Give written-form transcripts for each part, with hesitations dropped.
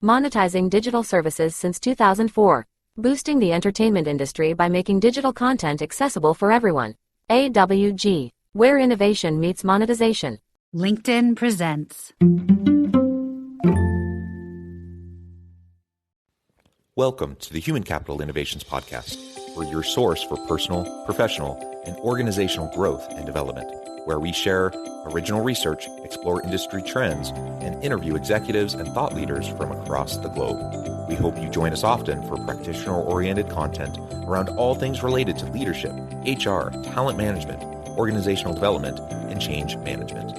monetizing digital services since 2004, boosting the entertainment industry by making digital content accessible for everyone. AWG, where innovation meets monetization. LinkedIn presents. Welcome to the Human Capital Innovations Podcast. We're your source for personal, professional, and organizational growth and development, where we share original research, explore industry trends, and interview executives and thought leaders from across the globe. We hope you join us often for practitioner-oriented content around all things related to leadership, HR, talent management, organizational development, and change management.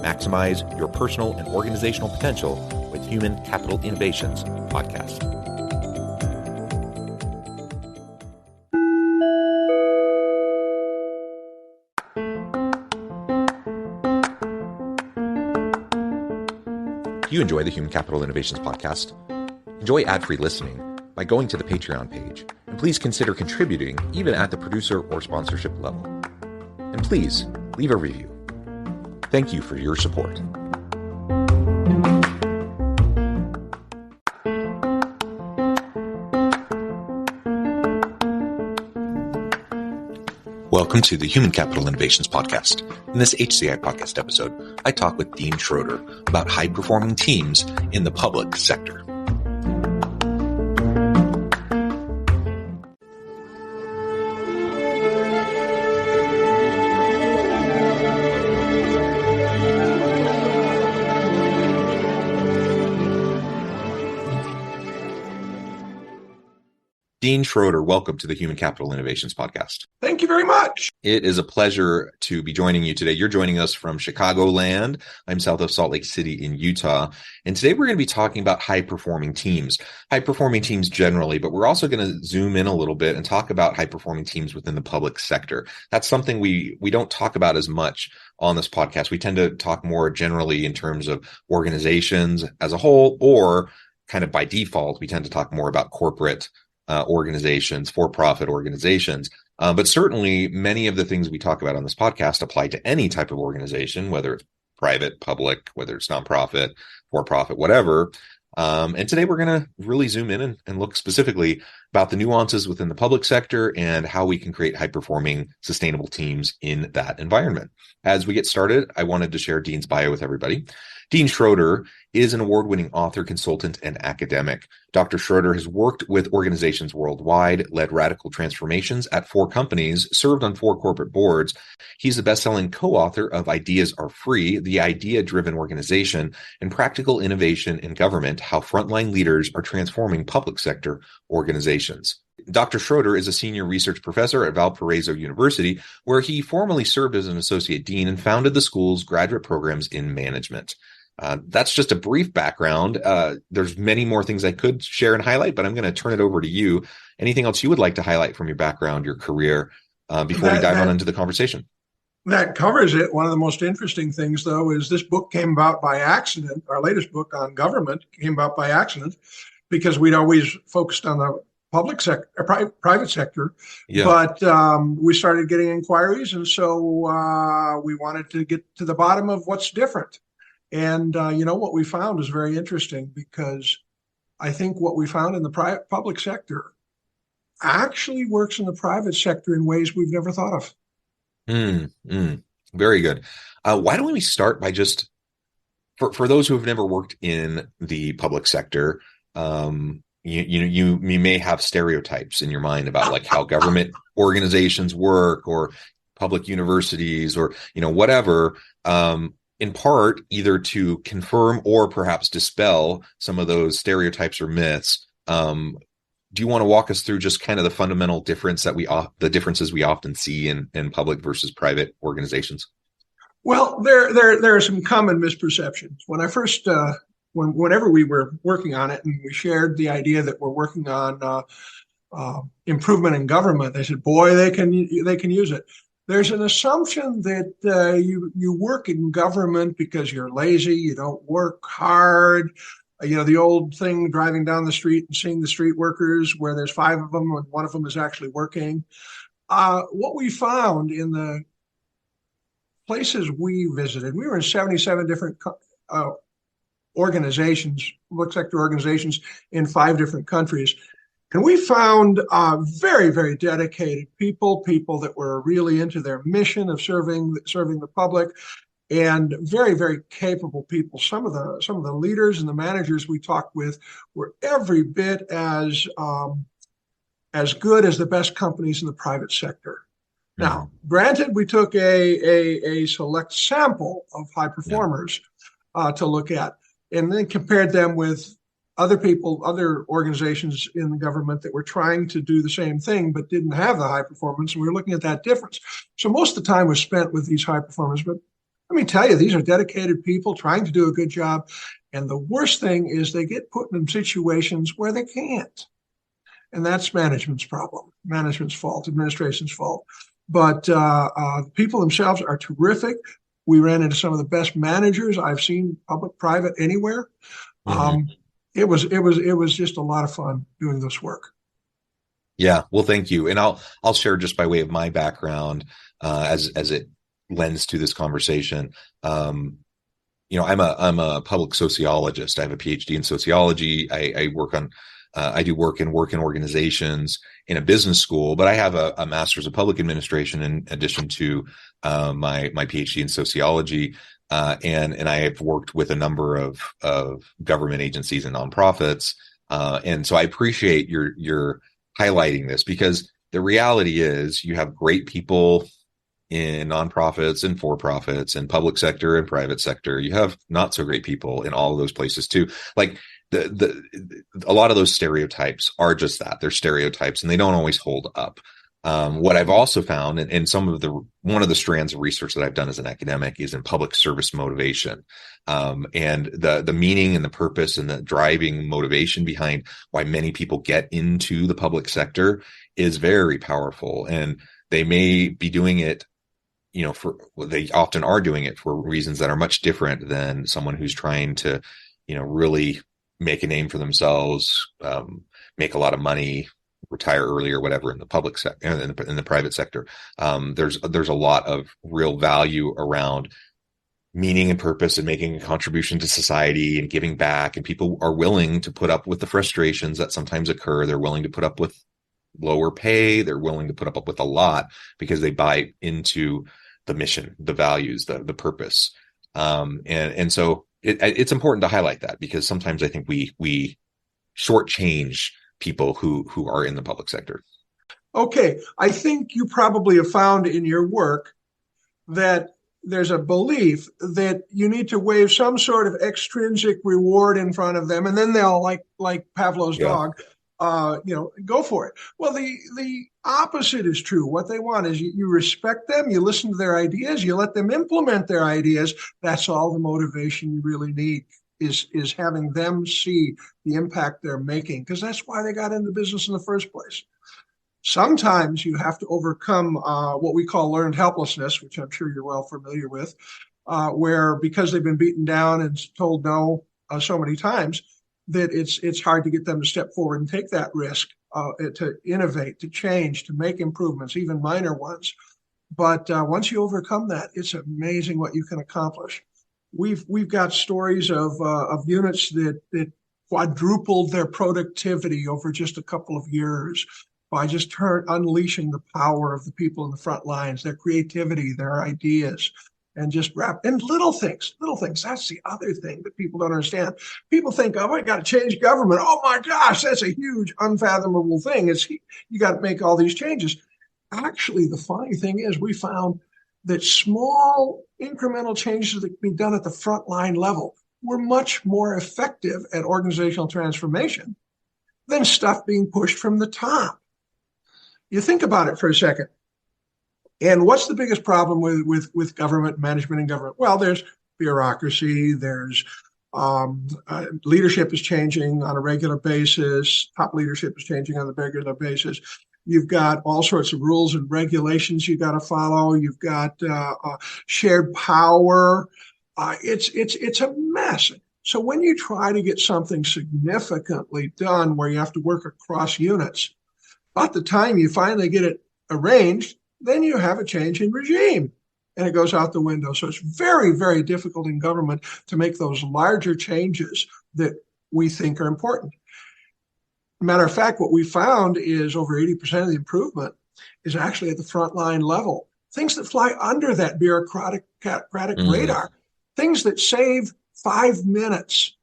Maximize your personal and organizational potential with Human Capital Innovations Podcast. If you enjoy the Human Capital Innovations Podcast, enjoy ad-free listening by going to the Patreon page, and please consider contributing even at the producer or sponsorship level. And please leave a review. Thank you for your support. Welcome to the Human Capital Innovations Podcast. In this HCI Podcast episode, I talk with Dean Schroeder about high-performing teams in the public sector. Dean Schroeder, welcome to the Human Capital Innovations Podcast. Thank you very much. It is a pleasure to be joining you today. You're joining us from Chicagoland. I'm south of Salt Lake City in Utah. And today we're going to be talking about high-performing teams generally, but we're also going to zoom in a little bit and talk about high-performing teams within the public sector. That's something we don't talk about as much on this podcast. We tend to talk more generally in terms of organizations as a whole, or kind of by default, we tend to talk more about corporate organizations, for-profit organizations. But certainly many of the things we talk about on this podcast apply to any type of organization, whether it's private, public, whether it's nonprofit, for-profit, whatever. And today we're going to really zoom in and look specifically about the nuances within the public sector and how we can create high-performing, sustainable teams in that environment. As we get started, I wanted to share Dean's bio with everybody. Dean Schroeder is an award-winning author, consultant, and academic. Dr. Schroeder has worked with organizations worldwide, led radical transformations at 4 companies, served on 4 corporate boards. He's the best-selling co-author of Ideas Are Free, the idea-driven organization, and Practical Innovation in Government, How Frontline Leaders Are Transforming Public Sector Organizations. Dr. Schroeder is a senior research professor at Valparaiso University, where he formerly served as an associate dean and founded the school's graduate programs in management. That's just a brief background. There's many more things I could share and highlight, but I'm going to turn it over to you. Anything else you would like to highlight from your background, your career, before we dive on into the conversation? That covers it. One of the most interesting things, though, is this book came about by accident. Our latest book on government came about by accident because we'd always focused on the public sector, private sector, but we started getting inquiries, and so we wanted to get to the bottom of what's different. And what we found is very interesting, because I think what we found in the public sector actually works in the private sector in ways we've never thought of. Very good. Why don't we start by just, for those who have never worked in the public sector, you may have stereotypes in your mind about like how government organizations work, or public universities, or whatever. In part, either to confirm or perhaps dispel some of those stereotypes or myths. Do you want to walk us through just kind of the fundamental difference the differences we often see in public versus private organizations? Well, there are some common misperceptions. When I first, whenever we were working on it, and we shared the idea that we're working on improvement in government, they said, "Boy, they can use it." There's an assumption that you work in government because you're lazy, you don't work hard. The old thing, driving down the street and seeing the street workers where there's 5 of them and one of them is actually working. What we found in the places we visited, we were in 77 different organizations, public sector organizations in 5 different countries. And we found very, very dedicated people that were really into their mission of serving the public, and very, very capable people. Some of the leaders and the managers we talked with were every bit as good as the best companies in the private sector. Now, granted, we took a select sample of high performers to look at, and then compared them with other people, other organizations in the government that were trying to do the same thing but didn't have the high performance. And we were looking at that difference. So most of the time was spent with these high performers. But let me tell you, these are dedicated people trying to do a good job. And the worst thing is they get put in situations where they can't. And that's management's problem, management's fault, administration's fault. But the people themselves are terrific. We ran into some of the best managers I've seen, public, private, anywhere. It was just a lot of fun doing this work. Yeah, well, thank you, and I'll share just by way of my background as it lends to this conversation. I'm a public sociologist. I have a PhD in sociology. I work on I do work in organizations in a business school, but I have a master's of public administration in addition to my PhD in sociology. And I have worked with a number of government agencies and nonprofits. And so I appreciate your highlighting this, because the reality is you have great people in nonprofits and for-profits and public sector and private sector. You have not so great people in all of those places too. Like a lot of those stereotypes are just that. They're stereotypes, and they don't always hold up. What I've also found, and one of the strands of research that I've done as an academic, is in public service motivation, and the meaning and the purpose and the driving motivation behind why many people get into the public sector is very powerful. And they may be doing it, they often are doing it for reasons that are much different than someone who's trying to, really make a name for themselves, make a lot of money, retire early or whatever in the public sector, in the private sector. There's a lot of real value around meaning and purpose and making a contribution to society and giving back. And people are willing to put up with the frustrations that sometimes occur. They're willing to put up with lower pay. They're willing to put up with a lot because they buy into the mission, the values, the purpose. And so it's important to highlight that, because sometimes I think we shortchange people who are in the public sector. Okay. I think you probably have found in your work that there's a belief that you need to wave some sort of extrinsic reward in front of them, and then they'll, like Pavlov's dog, go for it. Well, the opposite is true. What they want is you respect them, you listen to their ideas, you let them implement their ideas. That's all the motivation you really need, is having them see the impact they're making, because that's why they got into business in the first place. Sometimes you have to overcome what we call learned helplessness, which I'm sure you're well familiar with, where because they've been beaten down and told no so many times, that it's hard to get them to step forward and take that risk, to innovate, to change, to make improvements, even minor ones. But once you overcome that, it's amazing what you can accomplish. We've got stories of units that quadrupled their productivity over just a couple of years by just unleashing the power of the people in the front lines, their creativity, their ideas, and just and little things. That's the other thing that people don't understand. People think, oh, I got to change government. Oh my gosh, that's a huge, unfathomable thing. You got to make all these changes. Actually, the funny thing is we found that small incremental changes that can be done at the frontline level were much more effective at organizational transformation than stuff being pushed from the top. You think about it for a second. And what's the biggest problem with government management and government? Well, there's bureaucracy. There's leadership is changing on a regular basis. Top leadership is changing on a regular basis. You've got all sorts of rules and regulations you got to follow. You've got shared power. It's a mess. So when you try to get something significantly done where you have to work across units, about the time you finally get it arranged, then you have a change in regime. and it goes out the window. So it's very, very difficult in government to make those larger changes that we think are important. Matter of fact, what we found is over 80% of the improvement is actually at the frontline level. Things that fly under that bureaucratic radar, things that save 5 minutes.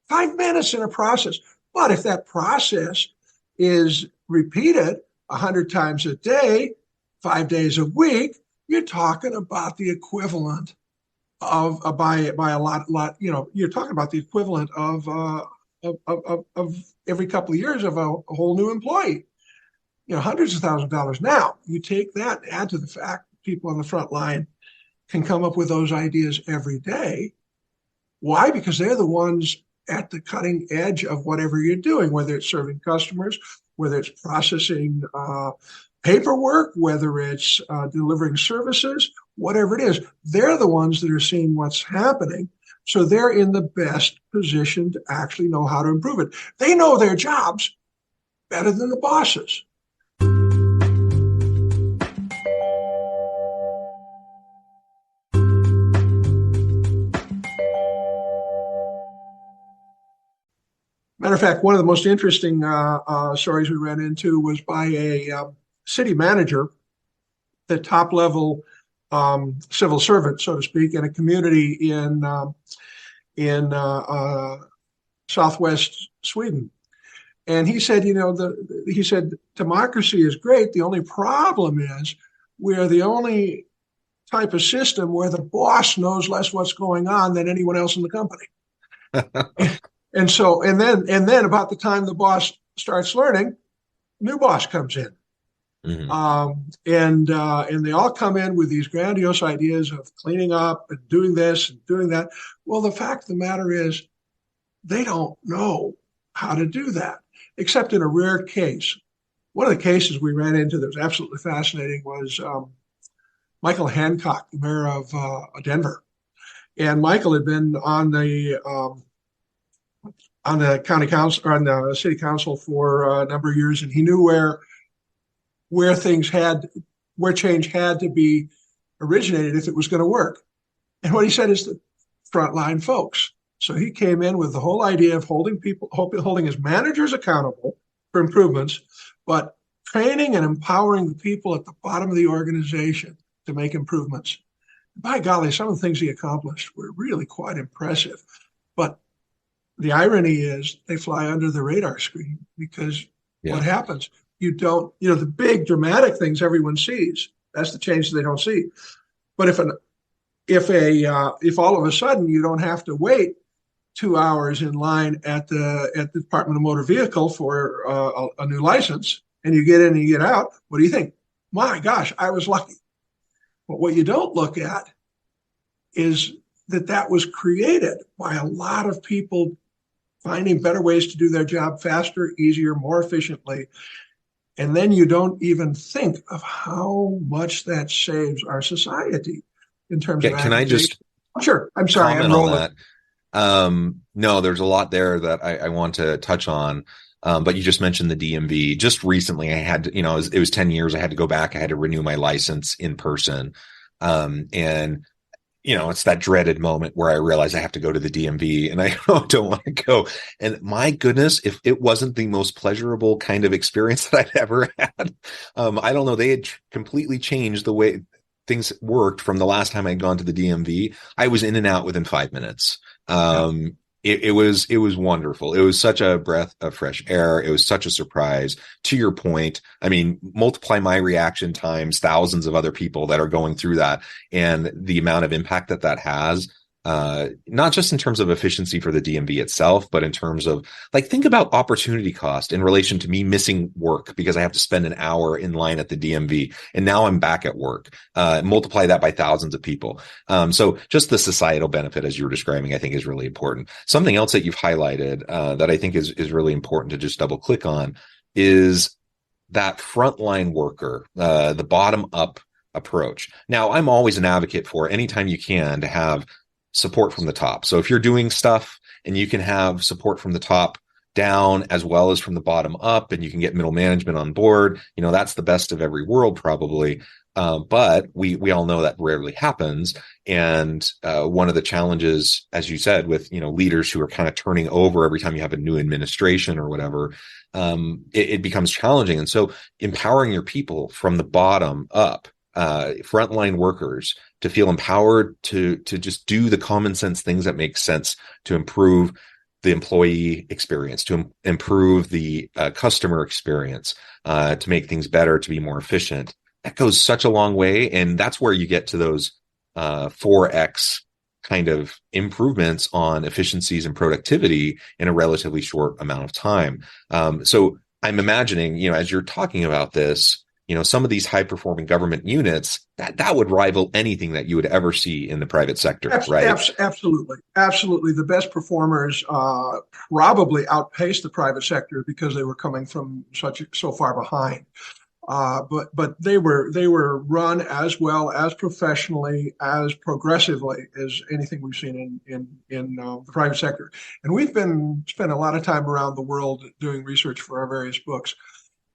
5 minutes in a process. But if that process is repeated 100 times a day, 5 days a week, you're talking about the equivalent of by a lot. You're talking about the equivalent of every couple of years of a whole new employee. Hundreds of thousands of dollars. Now you take that, add to the fact that people on the front line can come up with those ideas every day. Why? Because they're the ones at the cutting edge of whatever you're doing, whether it's serving customers, whether it's processing paperwork, whether it's delivering services, whatever it is. They're the ones that are seeing what's happening. So they're in the best position to actually know how to improve it. They know their jobs better than the bosses. Matter of fact, one of the most interesting stories we ran into was by a city manager, the top level civil servant, so to speak, in a community in southwest Sweden. And he said, he said, democracy is great. The only problem is we're the only type of system where the boss knows less what's going on than anyone else in the company. And then about the time the boss starts learning, new boss comes in. And they all come in with these grandiose ideas of cleaning up and doing this and doing that. Well, the fact of the matter is they don't know how to do that, except in a rare case. One of the cases we ran into that was absolutely fascinating was Michael Hancock, the mayor of Denver. And Michael had been on the county council or on the city council for a number of years, and he knew where change had to be originated if it was going to work. And what he said is the frontline folks. So he came in with the whole idea of holding his managers accountable for improvements, but training and empowering the people at the bottom of the organization to make improvements. By golly, some of the things he accomplished were really quite impressive. But the irony is they fly under the radar screen because what happens? You don't, the big dramatic things everyone sees, that's the change they don't see. But if all of a sudden you don't have to wait 2 hours in line at the Department of Motor Vehicle for a new license, and you get in and you get out, what do you think? My gosh, I was lucky. But what you don't look at is that was created by a lot of people finding better ways to do their job faster, easier, more efficiently. And then you don't even think of how much that saves our society in terms of. Can I just Sure. I'm sorry. I'm rolling. On that. No, there's a lot there that I want to touch on. But you just mentioned the DMV. Just recently, I had to, it was 10 years. I had to go back. I had to renew my license in person. And it's that dreaded moment where I realize I have to go to the DMV and I don't want to go. And my goodness, if it wasn't the most pleasurable kind of experience that I'd ever had, I don't know. They had completely changed the way things worked from the last time I'd gone to the DMV. I was in and out within 5 minutes. It was wonderful. It was such a breath of fresh air. It was such a surprise. To your point, I mean, multiply my reaction times thousands of other people that are going through that, and the amount of impact that has, not just in terms of efficiency for the DMV itself, but in terms of, think about opportunity cost in relation to me missing work because I have to spend an hour in line at the DMV, and now I'm back at work. Multiply that by thousands of people. So just the societal benefit, as you were describing, I think is really important. Something else that you've highlighted that I think is really important to just double click on is that frontline worker, the bottom up approach. Now, I'm always an advocate for anytime you can to have support from the top. So if you're doing stuff and you can have support from the top down as well as from the bottom up, and you can get middle management on board, that's the best of every world probably. But we all know that rarely happens. And one of the challenges, as you said, with leaders who are kind of turning over every time you have a new administration or whatever, it becomes challenging. And so empowering your people from the bottom up, frontline workers, to feel empowered to just do the common sense things that make sense to improve the employee experience, to improve the customer experience, to make things better, to be more efficient. That goes such a long way. And that's where you get to those 4X kind of improvements on efficiencies and productivity in a relatively short amount of time. So I'm imagining, as you're talking about this, some of these high performing government units that would rival anything that you would ever see in the private sector, right? Absolutely. The best performers probably outpaced the private sector because they were coming from so far behind. But they were run as well, as professionally, as progressively as anything we've seen in the private sector. And we've spent a lot of time around the world doing research for our various books.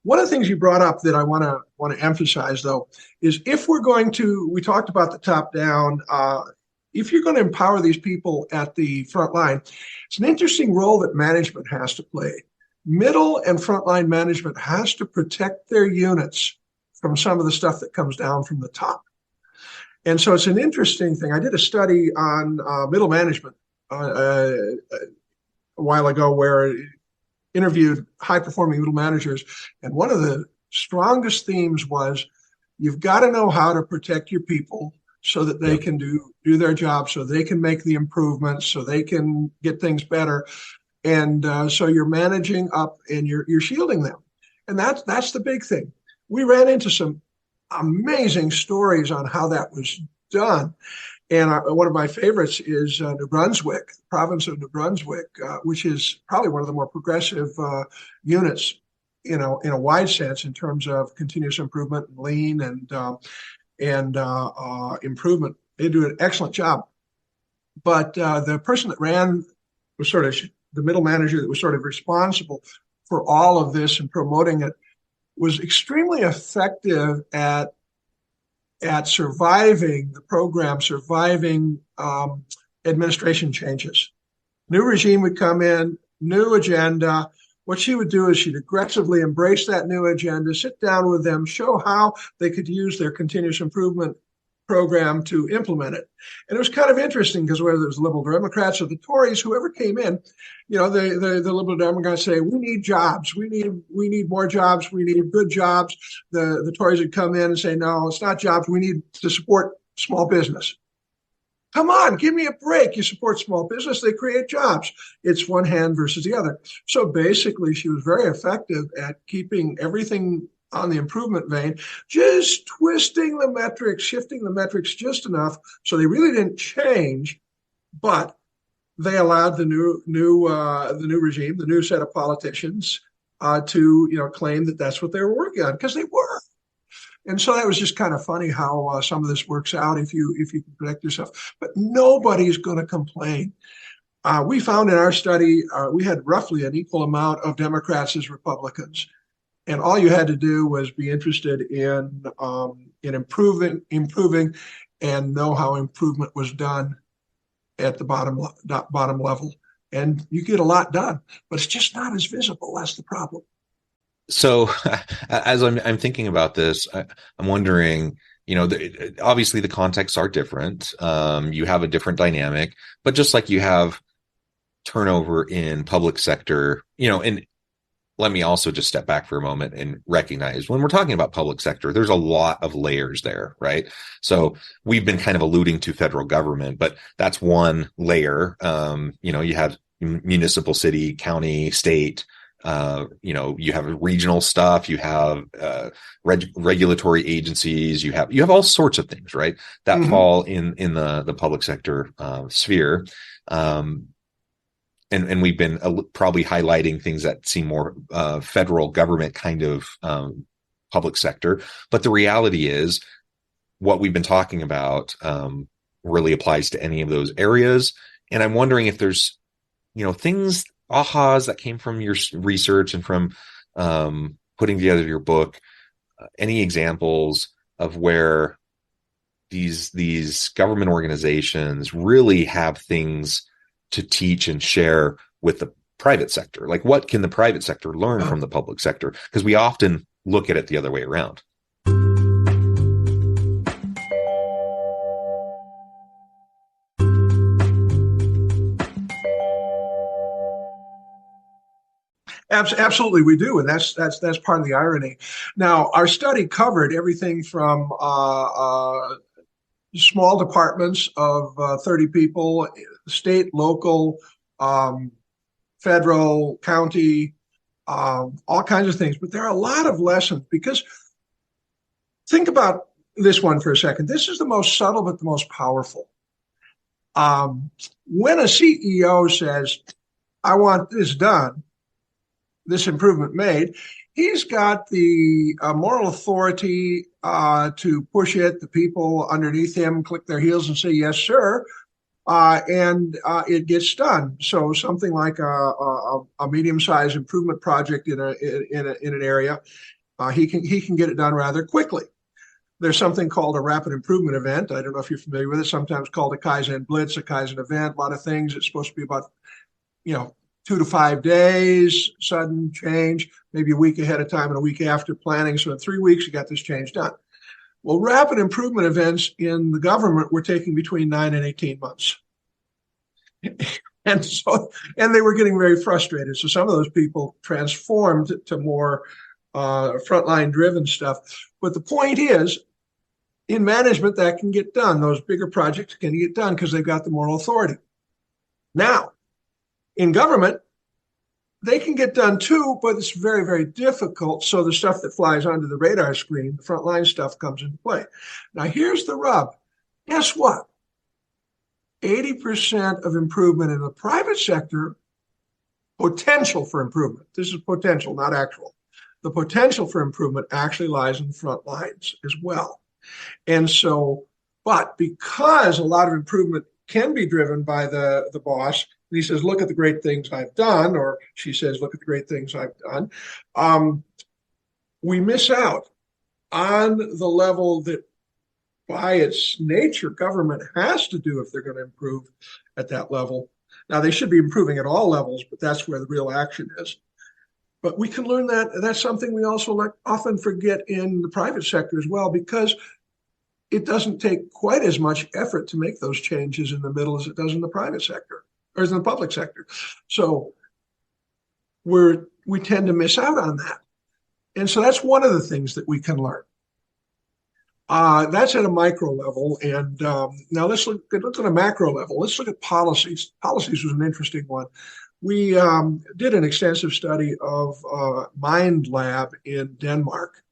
One of the things you brought up that I want to emphasize, though, is if we're going to, we talked about the top down, if you're going to empower these people at the front line, it's an interesting role that management has to play. Middle and frontline management has to protect their units from some of the stuff that comes down from the top. And so it's an interesting thing. I did a study on middle management a while ago where interviewed high-performing middle managers, and one of the strongest themes was you've got to know how to protect your people so that they can do their job, so they can make the improvements, so they can get things better, and so you're managing up and you're shielding them, and that's the big thing. We ran into some amazing stories on how that was done. And one of my favorites is New Brunswick, the province of New Brunswick, which is probably one of the more progressive units, in a wide sense in terms of continuous improvement, and lean, and improvement. They do an excellent job. But the person that ran was sort of the middle manager that was sort of responsible for all of this and promoting it, was extremely effective at surviving the program, surviving administration changes. New regime would come in, new agenda. What she would do is she'd aggressively embrace that new agenda, sit down with them, show how they could use their continuous improvement program to implement it. And it was kind of interesting because whether it was Liberal Democrats or the Tories, whoever came in, the Liberal Democrats say, we need jobs. We need more jobs. We need good jobs. The Tories would come in and say, no, it's not jobs. We need to support small business. Come on, give me a break. You support small business, they create jobs. It's one hand versus the other. So basically, she was very effective at keeping everything on the improvement vein, just twisting the metrics, shifting the metrics just enough so they really didn't change, but they allowed the new regime, the new set of politicians, to claim that that's what they were working on, because they were. And so that was just kind of funny how some of this works out if you can protect yourself. But nobody's going to complain. We found in our study we had roughly an equal amount of Democrats as Republicans. And all you had to do was be interested in improving, and know how improvement was done at the bottom level. And you get a lot done, but it's just not as visible. That's the problem. So as I'm thinking about this, I'm wondering, obviously the contexts are different. You have a different dynamic, but just like you have turnover in public sector, and let me also just step back for a moment and recognize when we're talking about public sector, there's a lot of layers there, right? So we've been kind of alluding to federal government, but that's one layer. You have municipal, city, county, state, you have regional stuff, you have regulatory agencies, you have all sorts of things, right? That fall in the public sector sphere. And we've been probably highlighting things that seem more federal government kind of public sector. But the reality is what we've been talking about really applies to any of those areas. And I'm wondering if there's, things, ahas that came from your research and from putting together your book, any examples of where these government organizations really have things to teach and share with the private sector. Like, what can the private sector learn from the public sector? Because we often look at it the other way around. Absolutely, we do, and that's part of the irony. Now, our study covered everything from small departments of 30 people, state, local, federal, county, all kinds of things. But there are a lot of lessons, because think about this one for a second. This is the most subtle but the most powerful. When a CEO says, I want this done, this improvement made, he's got the moral authority to push it. The people underneath him click their heels and say, yes, sir. And it gets done. So something like a medium-sized improvement project in an area, he can get it done rather quickly. There's something called a rapid improvement event. I don't know if you're familiar with it. Sometimes called a Kaizen Blitz, a Kaizen event. A lot of things. It's supposed to be about 2 to 5 days, sudden change, maybe a week ahead of time and a week after planning. So in 3 weeks, you got this change done. Well, rapid improvement events in the government were taking between 9 and 18 months. And they were getting very frustrated. So some of those people transformed to more frontline driven stuff. But the point is, in management, that can get done. Those bigger projects can get done because they've got the moral authority. Now, in government, they can get done too, but it's very, very difficult. So the stuff that flies onto the radar screen, the frontline stuff, comes into play. Now, here's the rub. Guess what? 80% of improvement in the private sector, potential for improvement. This is potential, not actual. The potential for improvement actually lies in the front lines as well. And so, but because a lot of improvement can be driven by the boss, and he says, look at the great things I've done, or she says, look at the great things I've done, we miss out on the level that by its nature government has to do if they're going to improve at that level. Now, they should be improving at all levels, but that's where the real action is. But we can learn that. And that's something we also often forget in the private sector as well, because it doesn't take quite as much effort to make those changes in the middle as it does in the private sector or as in the public sector. So we tend to miss out on that. And so that's one of the things that we can learn. That's at a micro level. And now let's look at a macro level. Let's look at policies. Policies was an interesting one. We did an extensive study of Mind Lab in Denmark,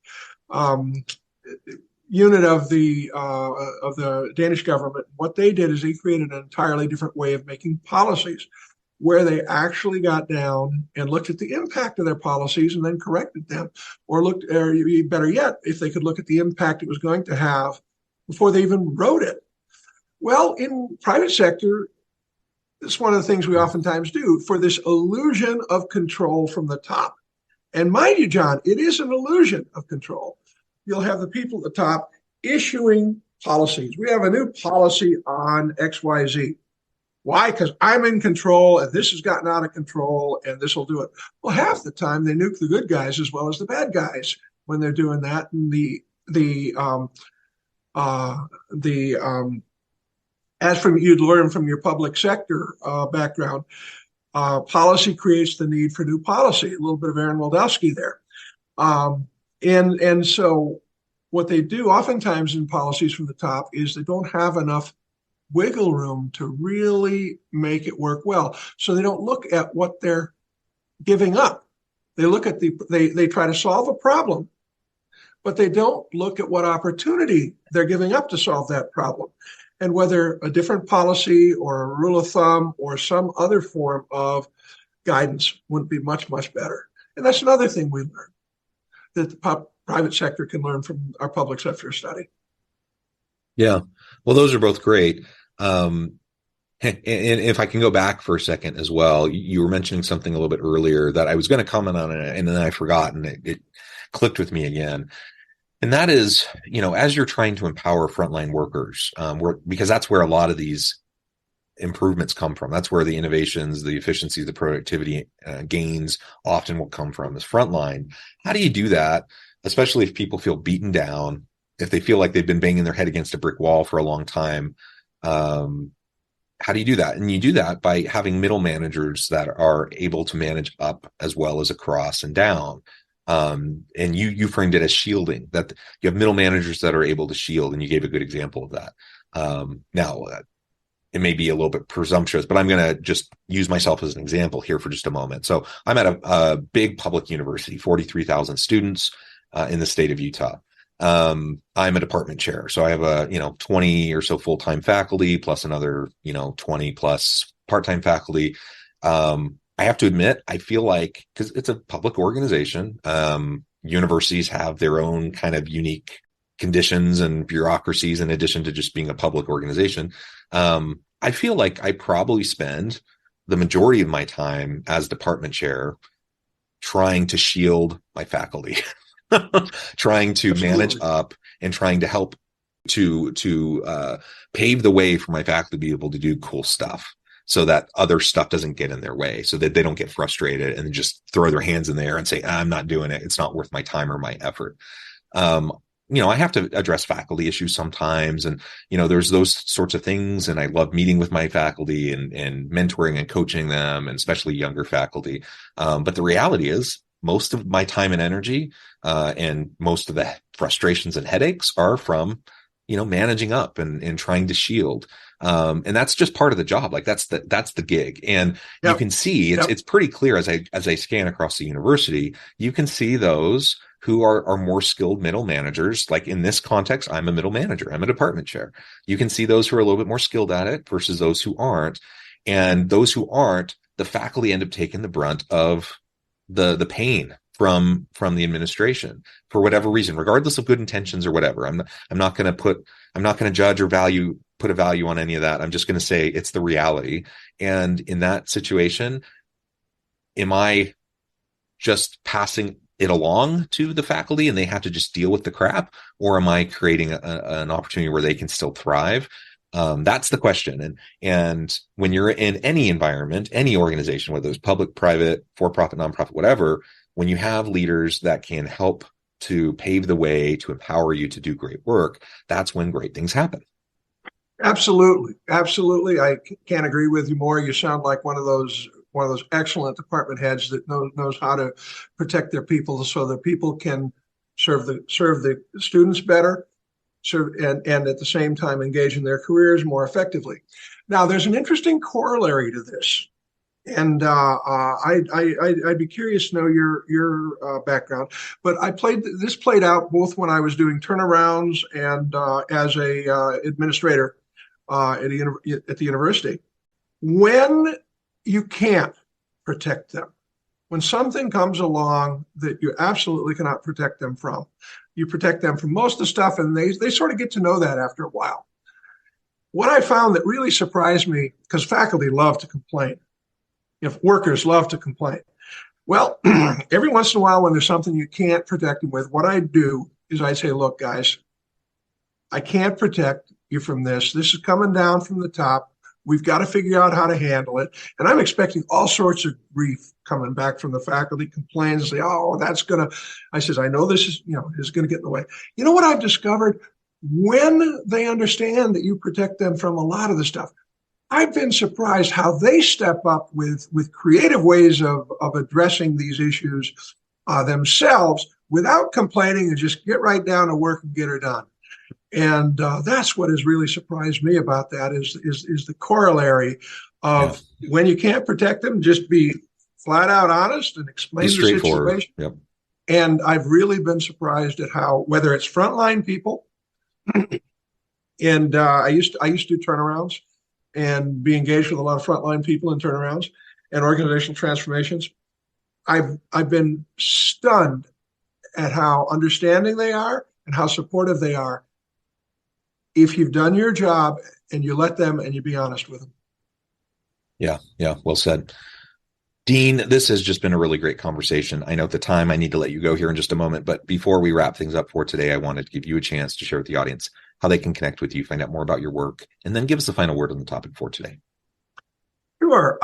unit of the Danish government. What they did is they created an entirely different way of making policies, where they actually got down and looked at the impact of their policies and then corrected them, or better yet, if they could look at the impact it was going to have before they even wrote it. Well, in private sector, it's one of the things we oftentimes do for this illusion of control from the top. And mind you, John, it is an illusion of control. You'll have the people at the top issuing policies. We have a new policy on XYZ. Why? Because I'm in control and this has gotten out of control and this will do it. Well, half the time they nuke the good guys as well as the bad guys when they're doing that. And as from you'd learn from your public sector background, policy creates the need for new policy. A little bit of Aaron Wildowski there. And so what they do oftentimes in policies from the top is they don't have enough wiggle room to really make it work well. So they don't look at what they're giving up. They look at they try to solve a problem, but they don't look at what opportunity they're giving up to solve that problem, and whether a different policy or a rule of thumb or some other form of guidance wouldn't be much, much better. And that's another thing we learned that the private sector can learn from our public sector study. Yeah. Well, those are both great. And if I can go back for a second as well, you were mentioning something a little bit earlier that I was going to comment on, and then I forgot, and it clicked with me again. And that is, as you're trying to empower frontline workers, because that's where a lot of these improvements come from. That's where the innovations, the efficiency, the productivity gains often will come from, is frontline. How do you do that, especially if people feel beaten down, if they feel like they've been banging their head against a brick wall for a long time? How do you do that? And you do that by having middle managers that are able to manage up as well as across and down. And you framed it as shielding, that you have middle managers that are able to shield, and you gave a good example of that. Now, it may be a little bit presumptuous, but I'm going to just use myself as an example here for just a moment. So I'm at a big public university, 43,000 students in the state of Utah. I'm a department chair, so I have 20 or so full-time faculty plus another 20 plus part-time faculty. I have to admit, I feel like, because it's a public organization, universities have their own kind of unique conditions and bureaucracies in addition to just being a public organization. I feel like I probably spend the majority of my time as department chair trying to shield my faculty, trying to manage up and trying to help to pave the way for my faculty to be able to do cool stuff, so that other stuff doesn't get in their way, so that they don't get frustrated and just throw their hands in the air and say, I'm not doing it. It's not worth my time or my effort. I have to address faculty issues sometimes, and, there's those sorts of things. And I love meeting with my faculty and mentoring and coaching them, and especially younger faculty. But the reality is, most of my time and energy, and most of the frustrations and headaches are from, managing up and trying to shield. And that's just part of the job. Like that's the gig. And you can see it's pretty clear as I scan across the university, you can see those who are more skilled middle managers. Like in this context, I'm a middle manager. I'm a department chair. You can see those who are a little bit more skilled at it versus those who aren't. And those who aren't, the faculty end up taking the brunt of the pain from the administration for whatever reason, regardless of good intentions or whatever. I'm not going to judge or put a value on any of that. I'm just going to say it's the reality. And in that situation, am I just passing it along to the faculty and they have to just deal with the crap, or am I creating an opportunity where they can still thrive? That's the question. And when you're in any environment, any organization, whether it's public, private, for-profit, nonprofit, whatever, when you have leaders that can help to pave the way, to empower you to do great work, that's when great things happen. Absolutely. Absolutely. I can't agree with you more. You sound like one of those excellent department heads that knows how to protect their people so that people can serve the students better, and at the same time engage in their careers more effectively. Now, there's an interesting corollary to this, and I'd be curious to know your background. But this played out both when I was doing turnarounds and as a administrator at the university. When you can't protect them, when something comes along that you absolutely cannot protect them from, you protect them from most of the stuff, and they sort of get to know that after a while. What I found that really surprised me, because faculty love to complain, if workers love to complain. Well, every once in a while when there's something you can't protect them with, what I do is I say, look, guys, I can't protect you from this. This is coming down from the top. We've got to figure out how to handle it. And I'm expecting all sorts of grief coming back from the faculty, complaints, say, oh, I says, I know this is going to get in the way. You know what I've discovered? When they understand that you protect them from a lot of the stuff, I've been surprised how they step up with creative ways of addressing these issues themselves without complaining, and just get right down to work and get her done. And that's what has really surprised me about that is the corollary of when you can't protect them, just be flat out honest and explain the situation. Yep. And I've really been surprised at how, whether it's frontline people, and I used to do turnarounds and be engaged with a lot of frontline people in turnarounds and organizational transformations. I've been stunned at how understanding they are and how supportive they are if you've done your job and you let them and you be honest with them. Yeah, well said. Dean, this has just been a really great conversation. I know at the time I need to let you go here in just a moment, but before we wrap things up for today, I wanted to give you a chance to share with the audience how they can connect with you, find out more about your work, and then give us the final word on the topic for today. Sure.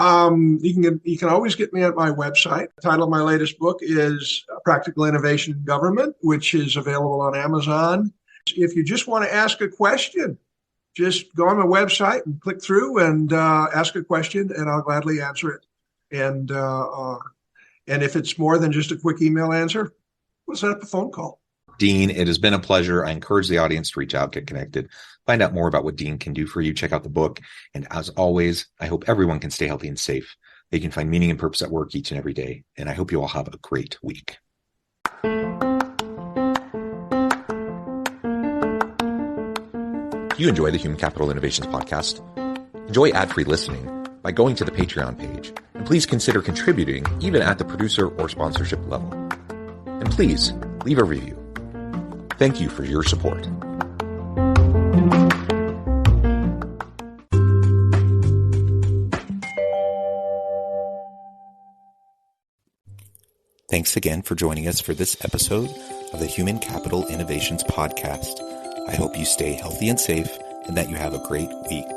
You can always get me at my website. The title of my latest book is Practical Innovation in Government, which is available on Amazon. If you just want to ask a question, just go on my website and click through and ask a question, and I'll gladly answer it. And if it's more than just a quick email answer, we'll set up a phone call. Dean, it has been a pleasure. I encourage the audience to reach out, get connected, find out more about what Dean can do for you. Check out the book. And as always, I hope everyone can stay healthy and safe. They can find meaning and purpose at work each and every day. And I hope you all have a great week. Do you enjoy the Human Capital Innovations podcast? Enjoy ad-free listening by going to the Patreon page. And please consider contributing even at the producer or sponsorship level. And please leave a review. Thank you for your support. Thanks again for joining us for this episode of the Human Capital Innovations Podcast. I hope you stay healthy and safe and that you have a great week.